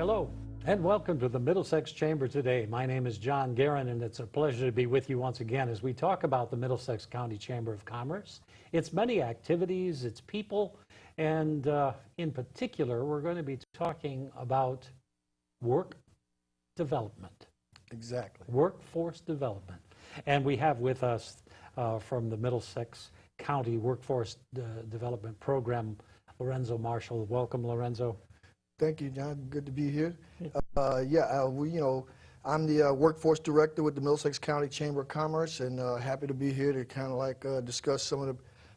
Hello, and welcome to the Middlesex Chamber Today. My name is John Guerin, and it's a pleasure to be with you once again as we talk about the Middlesex County Chamber of Commerce, its many activities, its people, and in particular, we're going to be talking about work development. Exactly. Workforce development. And we have with us from the Middlesex County Workforce Development Program, Lorenzo Marshall. Welcome, Lorenzo. Thank you, John. Good to be here. I'm the workforce director with the Middlesex County Chamber of Commerce, and happy to be here to kind of like discuss some of the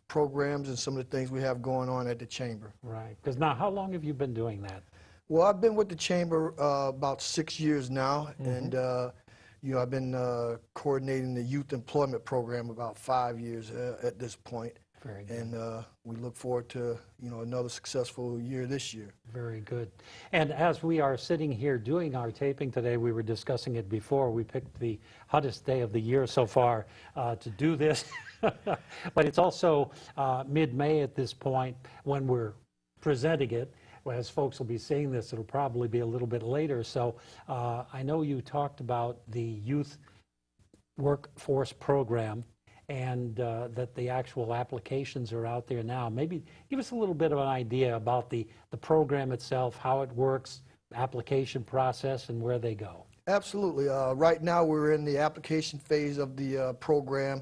programs and some of the things we have going on at the chamber. Right. Because now, how long have you been doing that? Well, I've been with the chamber about 6 years now, and I've been coordinating the youth employment program about 5 years at this point. Very good. And we look forward to another successful year this year. Very good. And as we are sitting here doing our taping today, we were discussing it before. We picked the hottest day of the year so far to do this. But it's also mid-May at this point when we're presenting it. Well, as folks will be seeing this, it'll probably be a little bit later. So I know you talked about the youth workforce program, and that the actual applications are out there now. Maybe give us a little bit of an idea about the program itself, how it works, application process, and where they go. Absolutely. Right now we're in the application phase of the program,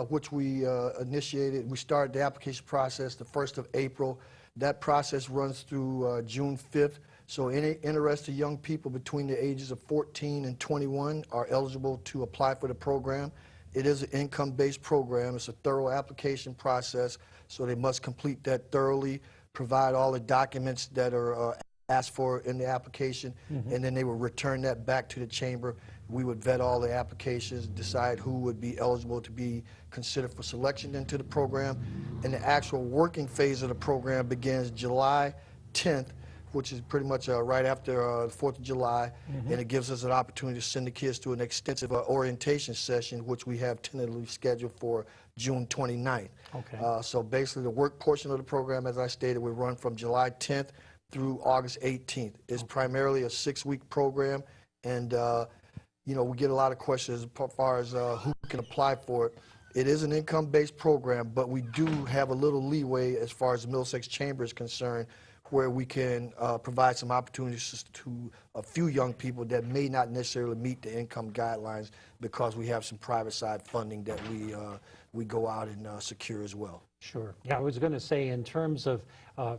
which we initiated. We started the application process the 1st of April. That process runs through June 5th. So any interested young people between the ages of 14 and 21 are eligible to apply for the program. It is an income-based program. It's a thorough application process, so they must complete that thoroughly, provide all the documents that are asked for in the application, and then they will return that back to the chamber. We would vet all the applications, decide who would be eligible to be considered for selection into the program. And the actual working phase of the program begins July 10th, which is pretty much right after the 4th of July, and it gives us an opportunity to send the kids to an extensive orientation session, which we have tentatively scheduled for June 29th. Okay. So basically the work portion of the program, as I stated, will run from July 10th through August 18th. It's primarily a 6-week program, and we get a lot of questions as far as who can apply for it. It is an income-based program, but we do have a little leeway as far as the Middlesex Chamber is concerned, where we can provide some opportunities to a few young people that may not necessarily meet the income guidelines, because we have some private side funding that we go out and secure as well. Sure. Yeah, I was going to say, in terms of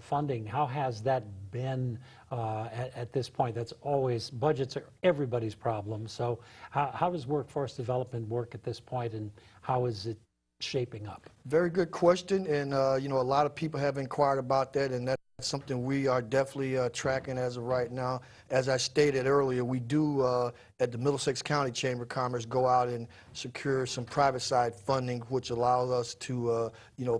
funding, how has that been at this point? That's always, budgets are everybody's problem. So how does workforce development work at this point, and how is it shaping up? Very good question, and a lot of people have inquired about that, and that's something we are definitely tracking as of right now. As I stated earlier, we do at the Middlesex County Chamber of Commerce go out and secure some private side funding, which allows us to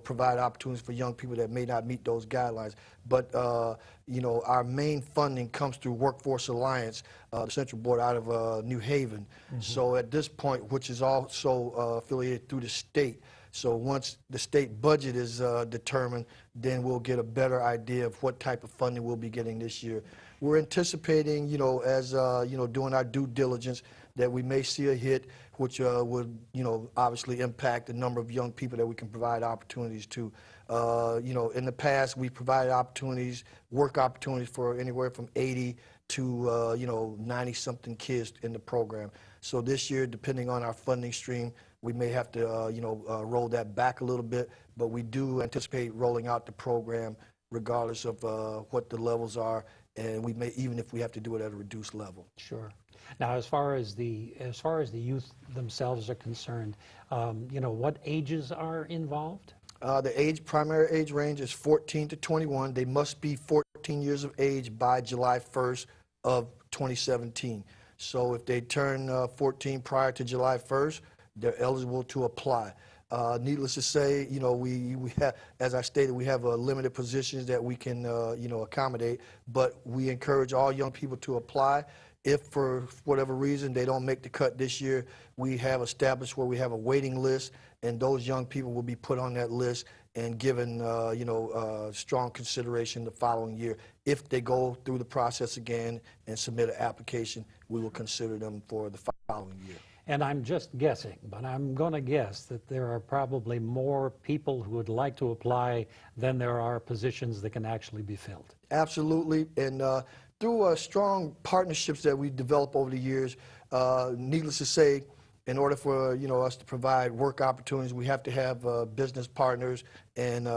provide opportunities for young people that may not meet those guidelines. But our main funding comes through Workforce Alliance, the central board out of New Haven. So at this point, which is also affiliated through the state. So once the state budget is determined, then we'll get a better idea of what type of funding we'll be getting this year. We're anticipating, as doing our due diligence, that we may see a hit, which would, obviously impact the number of young people that we can provide opportunities to. In the past, we provided opportunities, work opportunities for anywhere from 80 to 90-something kids in the program. So this year, depending on our funding stream, we may have to roll that back a little bit, but we do anticipate rolling out the program regardless of what the levels are, and we may, even if we have to do it at a reduced level. Sure. Now, as far as the youth themselves are concerned, what ages are involved? The primary age range is 14 to 21. They must be 14 years of age by July 1st of 2017. So if they turn 14 prior to July 1st, they're eligible to apply. Needless to say, we have, as I stated, we have limited positions that we can, accommodate, but we encourage all young people to apply. If for whatever reason they don't make the cut this year, we have established where we have a waiting list, and those young people will be put on that list and given, strong consideration the following year. If they go through the process again and submit an application, we will consider them for the following year. And I'm just guessing, but I'm going to guess that there are probably more people who would like to apply than there are positions that can actually be filled. Absolutely, and through strong partnerships that we've developed over the years, needless to say, in order for us to provide work opportunities, we have to have business partners and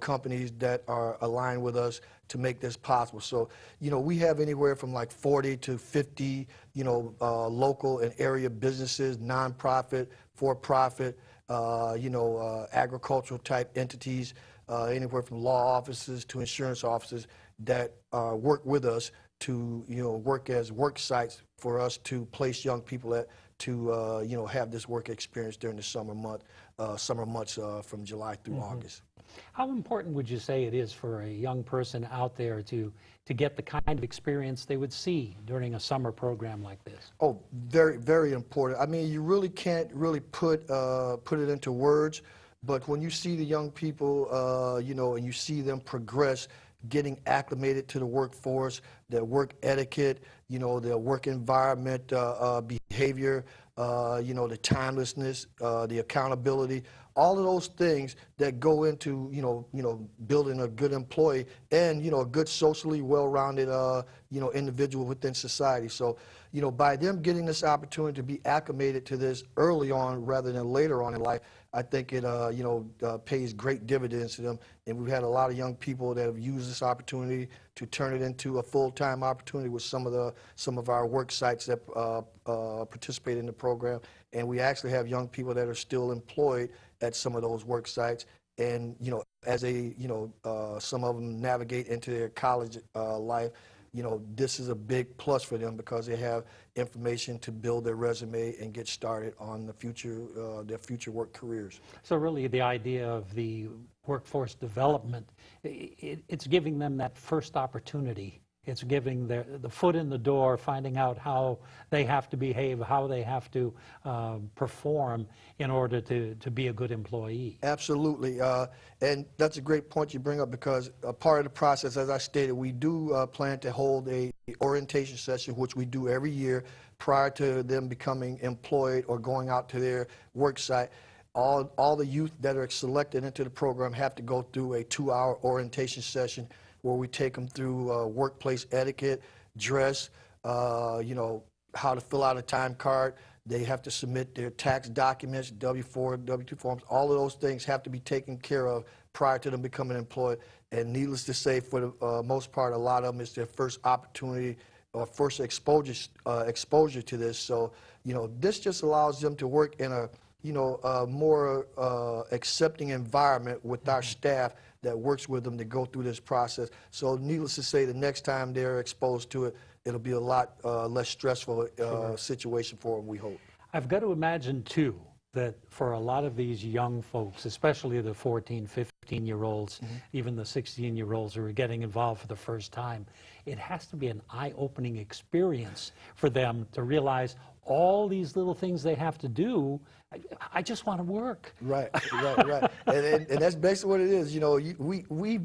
companies that are aligned with us to make this possible. So we have anywhere from like 40 to 50 local and area businesses, nonprofit, for-profit, agricultural type entities, anywhere from law offices to insurance offices that work with us to work as work sites for us to place young people at to have this work experience during the summer months from July through August. How important would you say it is for a young person out there to get the kind of experience they would see during a summer program like this? Oh, very, very important. I mean, you really can't really put it into words, but when you see the young people, and you see them progress, getting acclimated to the workforce, their work etiquette, their work environment, behavior, the timelessness, the accountability, all of those things that go into, building a good employee and, a good socially well-rounded, individual within society. So, by them getting this opportunity to be acclimated to this early on rather than later on in life, I think it, pays great dividends to them. And we've had a lot of young people that have used this opportunity to turn it into a full-time opportunity with some of our work sites that participate in the program. And we actually have young people that are still employed at some of those work sites. And, as they, some of them navigate into their college life, this is a big plus for them because they have information to build their resume and get started on the future, their future work careers. So really the idea of the workforce development, it's giving them that first opportunity. It's giving the foot in the door, finding out how they have to behave, how they have to perform in order to be a good employee. Absolutely. And that's a great point you bring up because a part of the process, as I stated, we do plan to hold a orientation session, which we do every year prior to them becoming employed or going out to their work site. All the youth that are selected into the program have to go through a 2-hour orientation session where we take them through workplace etiquette, dress, how to fill out a time card. They have to submit their tax documents, W-4, W-2 forms. All of those things have to be taken care of prior to them becoming employed. And needless to say, for the most part, a lot of them, it's their first opportunity or first exposure to this. So, this just allows them to work in a, more accepting environment with our staff that works with them to go through this process. So needless to say, the next time they're exposed to it, it'll be a lot less stressful situation for them, we hope. I've got to imagine, too, that for a lot of these young folks, especially the 14, 15-year-olds, even the 16-year-olds who are getting involved for the first time, it has to be an eye-opening experience for them to realize all these little things they have to do. I just want to work. Right. And that's basically what it is. We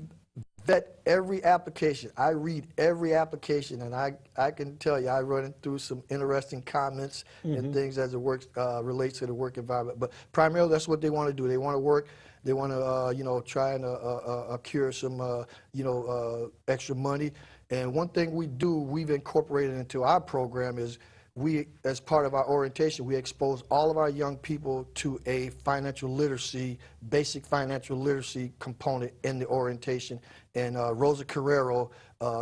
vet every application. I read every application, and I can tell you I run through some interesting comments and things as it relates to the work environment. But primarily, that's what they want to do. They want to work. They want to, try and accrue some, extra money. And one thing we've incorporated into our program is we, as part of our orientation, we expose all of our young people to a basic financial literacy component in the orientation. And Rosa Carrero,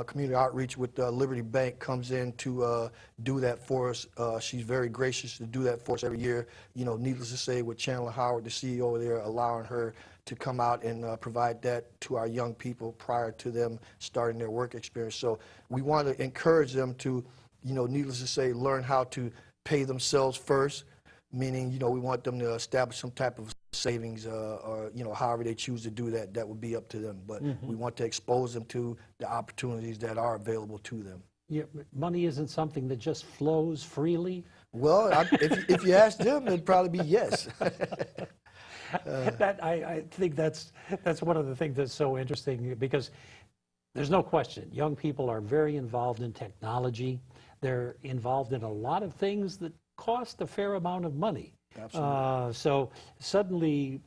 Community Outreach with Liberty Bank, comes in to do that for us. She's very gracious to do that for us every year. Needless to say, with Chandler Howard, the CEO there, allowing her to come out and provide that to our young people prior to them starting their work experience. So we want to encourage them to, needless to say, learn how to pay themselves first, meaning, we want them to establish some type of savings or, however they choose to do that, that would be up to them. But we want to expose them to the opportunities that are available to them. Yeah, money isn't something that just flows freely. Well, if you ask them, it'd probably be yes. I think that's one of the things that's so interesting, because there's no question, young people are very involved in technology. They're involved in a lot of things that cost a fair amount of money. Absolutely. So suddenly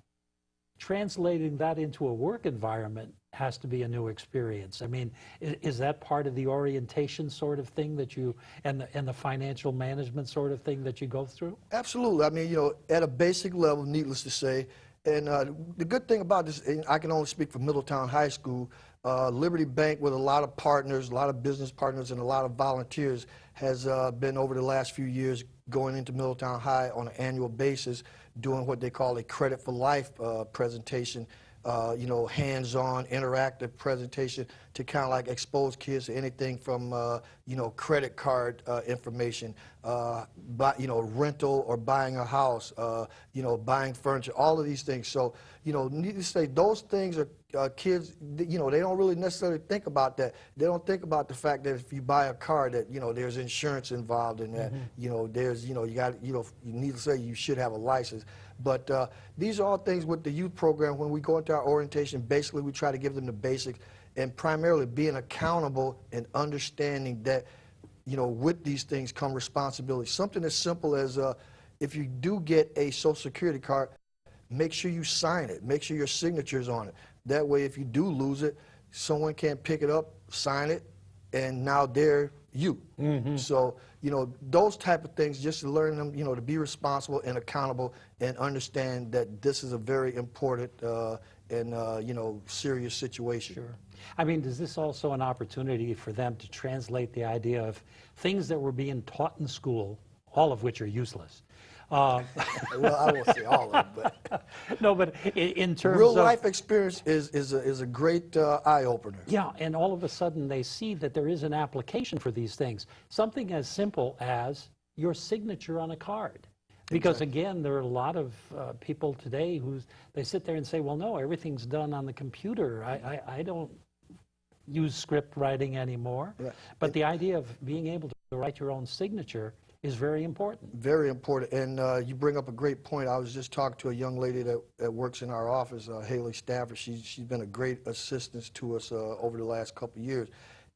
translating that into a work environment has to be a new experience. I mean, is that part of the orientation sort of thing that you, and the financial management sort of thing that you go through? Absolutely. I mean, at a basic level, needless to say, and the good thing about this, and I can only speak for Middletown High School, Liberty Bank, with a lot of partners, a lot of business partners, and a lot of volunteers, has been over the last few years going into Middletown High on an annual basis, doing what they call a Credit for Life presentation, hands-on, interactive presentation to kind of like expose kids to anything from, credit card information, rental or buying a house, buying furniture, all of these things. So, needless to say, those things are kids, they don't really necessarily think about that. They don't think about the fact that if you buy a car that, there's insurance involved in that. There's, needless to say, you should have a license. But these are all things with the youth program. When we go into our orientation, basically we try to give them the basics, and primarily being accountable and understanding that, with these things come responsibility. Something as simple as if you do get a Social Security card, make sure you sign it. Make sure your signature's on it. That way, if you do lose it, someone can pick it up, sign it, and now they're you. So, those type of things, just to learn them, to be responsible and accountable and understand that this is a very important and, serious situation. Sure. I mean, is this also an opportunity for them to translate the idea of things that were being taught in school, all of which are useless? Well, I won't say all of it, but no, but in terms real of life experience is a great eye opener. yeah, and all of a sudden they see that there is an application for these things. Something as simple as your signature on a card. Because again, there are a lot of people today they sit there and say, well, no, everything's done on the computer. I don't use script writing anymore. Right. But the idea of being able to write your own signature is very important. Very important, and you bring up a great point. I was just talking to a young lady that works in our office, Haley Stafford. She's been a great assistance to us over the last couple of years,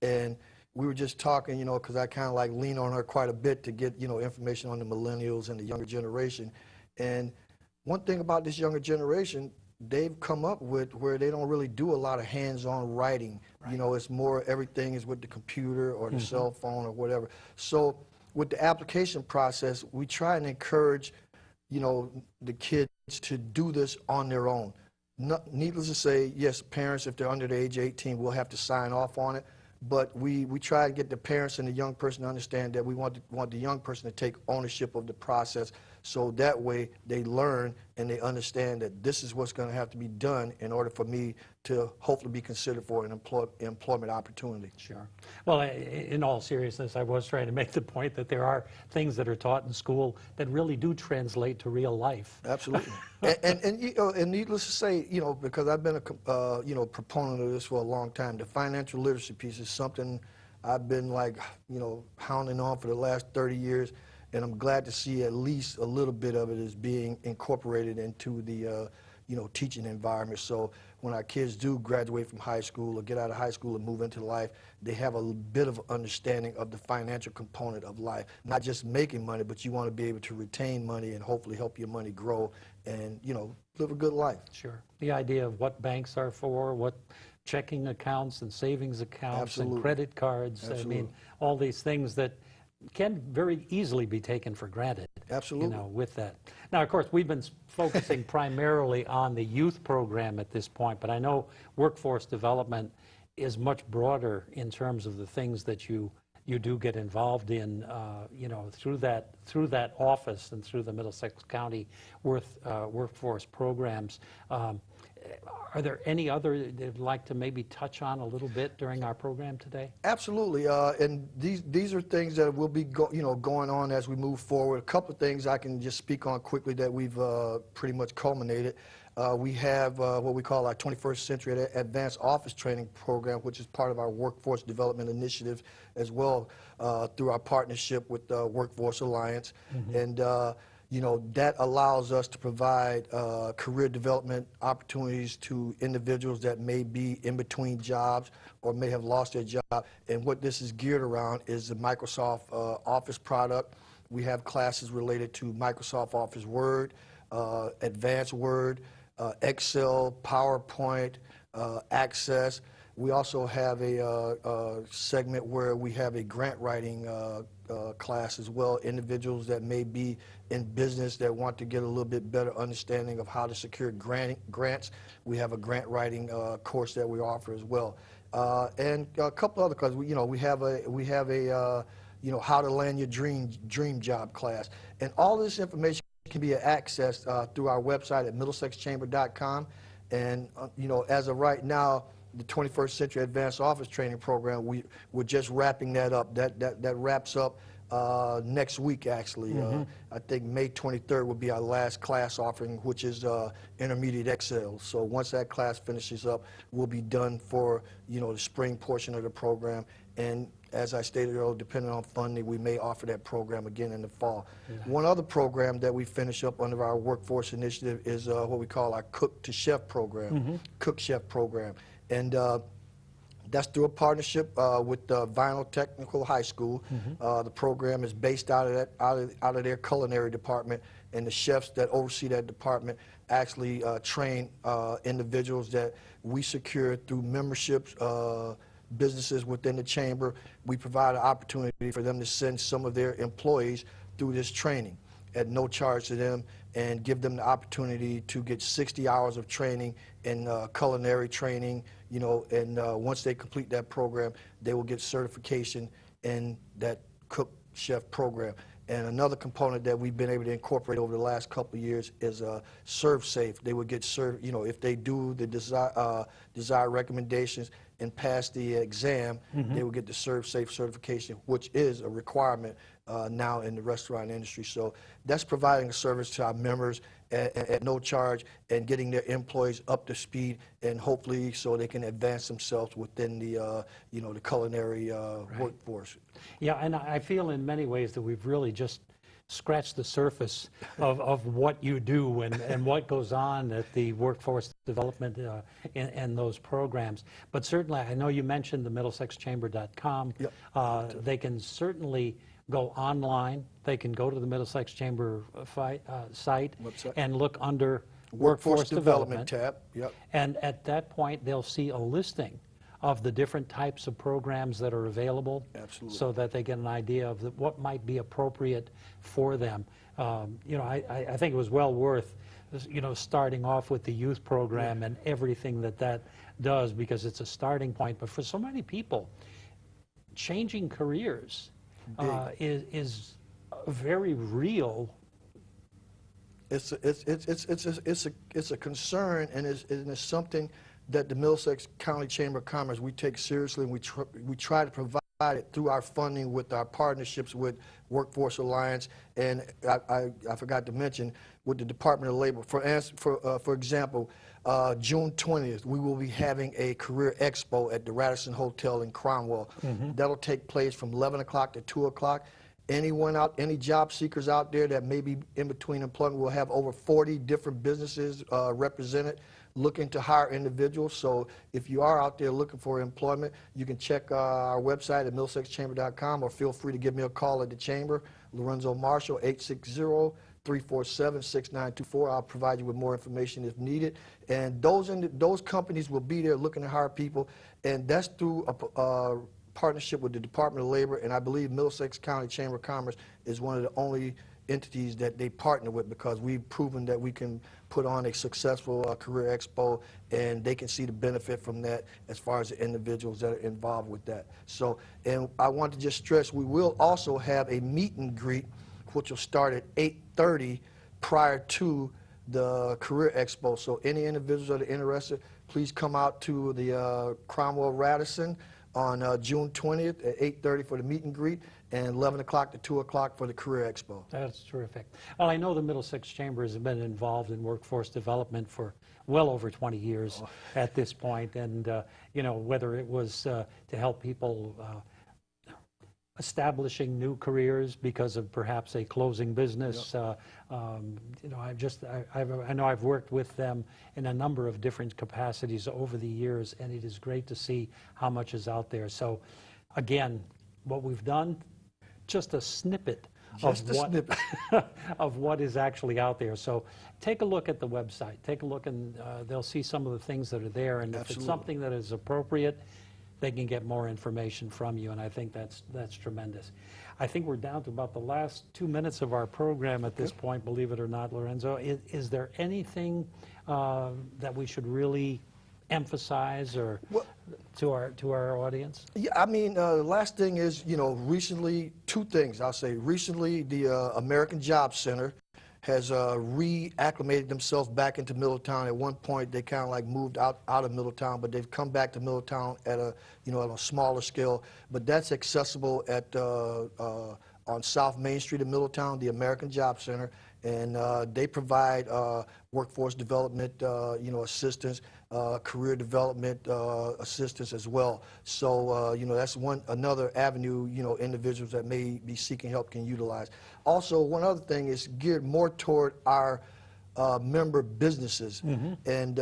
and we were just talking, because I kind of like lean on her quite a bit to get, information on the millennials and the younger generation. And one thing about this younger generation, they've come up with where they don't really do a lot of hands-on writing. Right. It's more everything is with the computer or the cell phone or whatever. So with the application process, we try and encourage, the kids to do this on their own. Needless to say, yes, parents, if they're under the age of 18, will have to sign off on it. But we try to get the parents and the young person to understand that we want the young person to take ownership of the process, so that way they learn and they understand that this is what's going to have to be done in order for me to hopefully be considered for an employment opportunity. Sure. Well, in all seriousness, I was trying to make the point that there are things that are taught in school that really do translate to real life. Absolutely. and needless to say, because I've been a proponent of this for a long time, the financial literacy piece is something I've been hounding on for the last 30 years, and I'm glad to see at least a little bit of it is being incorporated into the teaching environment. So when our kids do graduate from high school or get out of high school and move into life, they have a bit of understanding of the financial component of life. Not just making money, but you want to be able to retain money and hopefully help your money grow and, live a good life. Sure. The idea of what banks are for, what checking accounts and savings accounts Absolutely. and credit cards. Absolutely. I mean, all these things that can very easily be taken for granted. Absolutely. With that. Now, of course, we've been focusing primarily on the youth program at this point, but I know workforce development is much broader in terms of the things that you do get involved in, through that office and through the Middlesex County workforce programs. Are there any other that you'd like to maybe touch on a little bit during our program today? Absolutely, and these are things that will be going on as we move forward. A couple of things I can just speak on quickly that we've pretty much culminated. We have what we call our 21st Century Advanced Office Training Program, which is part of our Workforce Development Initiative as well, through our partnership with the Workforce Alliance. And you know, that allows us to provide career development opportunities to individuals that may be in between jobs or may have lost their job. And what this is geared around is the Microsoft Office product. We have classes related to Microsoft Office Word, Advanced Word, Excel, PowerPoint, Access. We also have a segment where we have a grant writing class as well. Individuals that may be in business that want to get a little bit better understanding of how to secure grants. We have a grant writing course that we offer as well, and a couple other classes. We have a how to land your dream job class, and all this information can be accessed through our website at middlesexchamber.com. And as of right now, the 21st Century Advanced Office Training Program, we're just wrapping that up. That wraps up next week, actually. I think May 23rd will be our last class offering, which is Intermediate Excel. So once that class finishes up, we'll be done for the spring portion of the program. And as I stated earlier, depending on funding, we may offer that program again in the fall. One other program that we finish up under our workforce initiative is what we call our Cook to Chef program, Cook Chef program. And that's through a partnership with Vinyl Technical High School. The program is based out of their culinary department, and the chefs that oversee that department actually train individuals that we secure through memberships, businesses within the chamber. We provide an opportunity for them to send some of their employees through this training at no charge to them, and give them the opportunity to get 60 hours of training in culinary training, and once they complete that program, they will get certification in that Cook Chef program. And another component that we've been able to incorporate over the last couple of years is Serve Safe. They would get served, if they do the desired recommendations and pass the exam, they will get the Serve Safe certification, which is a requirement now in the restaurant industry. So that's providing a service to our members at no charge, and getting their employees up to speed, and hopefully so they can advance themselves within the the culinary workforce. Yeah, and I feel in many ways that we've really just scratched the surface of what you do and what goes on at the workforce development in those programs. But certainly, I know you mentioned the MiddlesexChamber.com. Yep. They can certainly go online. They can go to the Middlesex Chamber site Website. and look under Workforce Development tab. Yep. And at that point, they'll see a listing of the different types of programs that are available. Absolutely. So that they get an idea of what might be appropriate for them. I think it was well worth starting off with the youth program and everything that does, because it's a starting point. But for so many people, changing careers is very real. It's a concern, and it's something that the Middlesex County Chamber of Commerce, we take seriously, and we try to provide it through our funding with our partnerships with Workforce Alliance, and I forgot to mention with the Department of Labor. For example, June 20th, we will be having a career expo at the Radisson Hotel in Cromwell. That'll take place from 11 o'clock to 2 o'clock. Any job seekers out there that may be in between employment, we'll have over 40 different businesses represented looking to hire individuals. So if you are out there looking for employment, you can check our website at middlesexchamber.com, or feel free to give me a call at the chamber, Lorenzo Marshall, 860-347-6924. I'll provide you with more information if needed. And those companies will be there looking to hire people, and that's through a partnership with the Department of Labor, and I believe Middlesex County Chamber of Commerce is one of the only entities that they partner with, because we've proven that we can put on a successful career expo, and they can see the benefit from that as far as the individuals that are involved with that. So, and I want to just stress, we will also have a meet and greet, which will start at 8:30 prior to the career expo. So any individuals that are interested, please come out to the Cromwell Radisson on June 20th at 8:30 for the meet and greet, and 11 o'clock to 2 o'clock for the Career Expo. That's terrific. Well, I know the Middlesex Chamber has been involved in workforce development for well over 20 years at this point, and whether it was to help people establishing new careers because of perhaps a closing business. You know, I know I've worked with them in a number of different capacities over the years, and it is great to see how much is out there. So, again, what we've done, just a snippet of what is actually out there. So take a look at the website. Take a look, and they'll see some of the things that are there. And if it's something that is appropriate, they can get more information from you, and I think that's tremendous. I think we're down to about the last 2 minutes of our program at this point, believe it or not, Lorenzo. Is there anything that we should really emphasize or to our audience? Yeah, I mean, the last thing is, you know, recently, two things I'll say. Recently, the American Job Center has reacclimated themselves back into Middletown. At one point, they kind of like moved out of Middletown, but they've come back to Middletown at a, you know, at a smaller scale. But that's accessible at on South Main Street in Middletown, the American Job Center, and they provide workforce development, you know, assistance, career development assistance as well. So, you know, that's another avenue, you know, individuals that may be seeking help can utilize. Also, one other thing is geared more toward our member businesses. And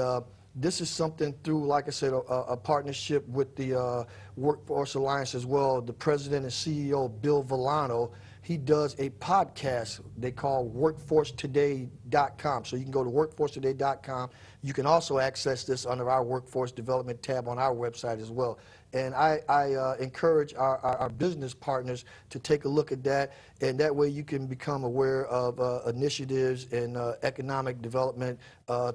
this is something through, like I said, a partnership with the Workforce Alliance as well. The president and CEO, Bill Villano, he does a podcast they call workforcetoday.com. So you can go to workforcetoday.com. You can also access this under our workforce development tab on our website as well. And I encourage our business partners to take a look at that, and that way you can become aware of initiatives and economic development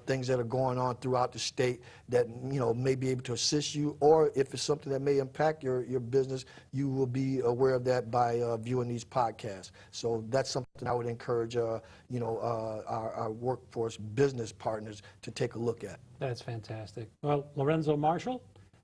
things that are going on throughout the state that, you know, may be able to assist you, or if it's something that may impact your business, you will be aware of that by viewing these podcasts. So that's something I would encourage, you know, our workforce business partners to take a look at. That's fantastic. Well, Lorenzo Marshall,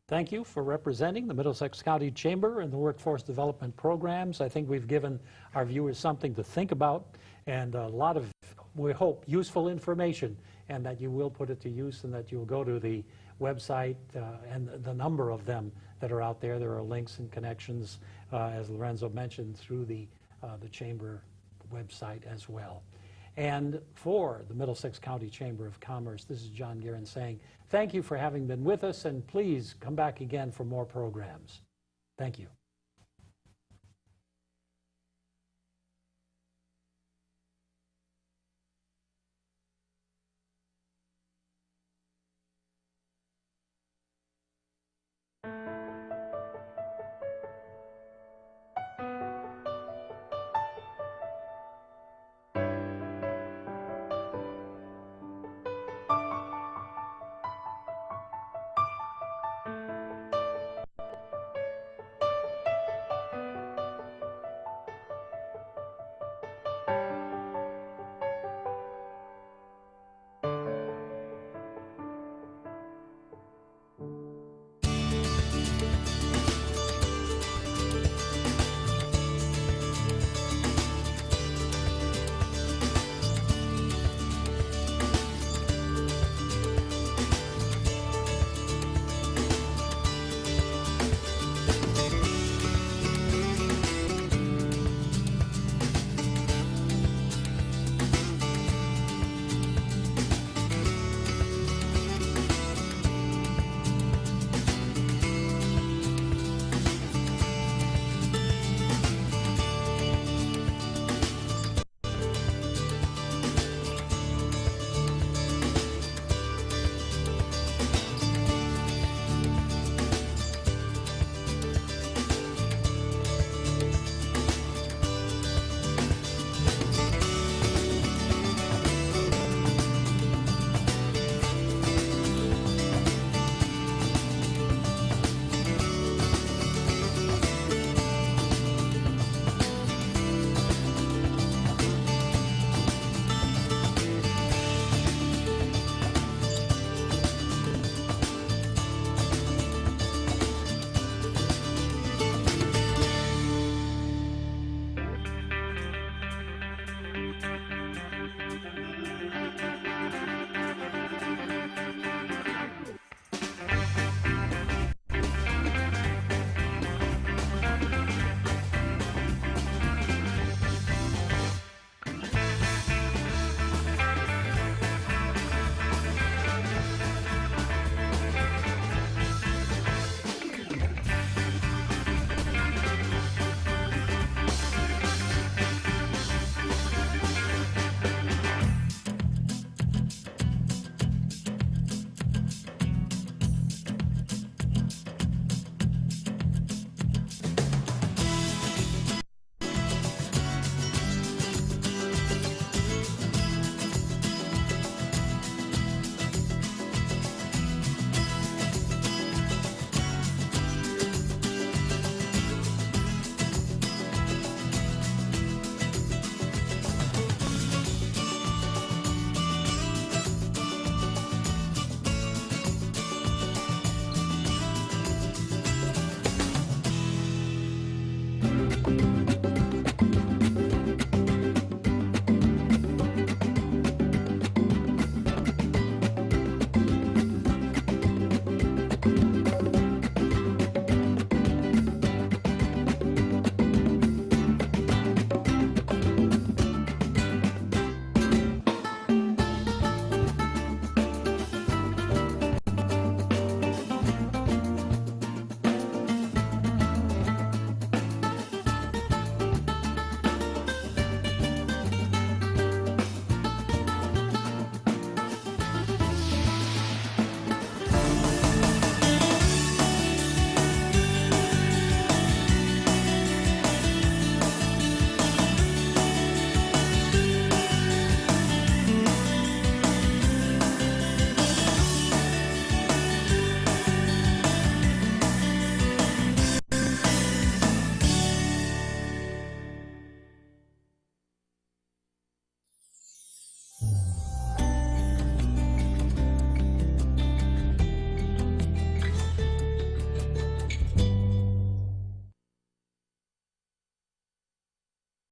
thank you for representing the Middlesex County Chamber and the workforce development programs. I think we've given our viewers something to think about and a lot of, we hope, useful information, and that you will put it to use and that you'll go to the website and the number of them that are out there. There are links and connections, as Lorenzo mentioned, through the Chamber website as well. And for the Middlesex County Chamber of Commerce, this is John Guerin saying thank you for having been with us, and please come back again for more programs. Thank you.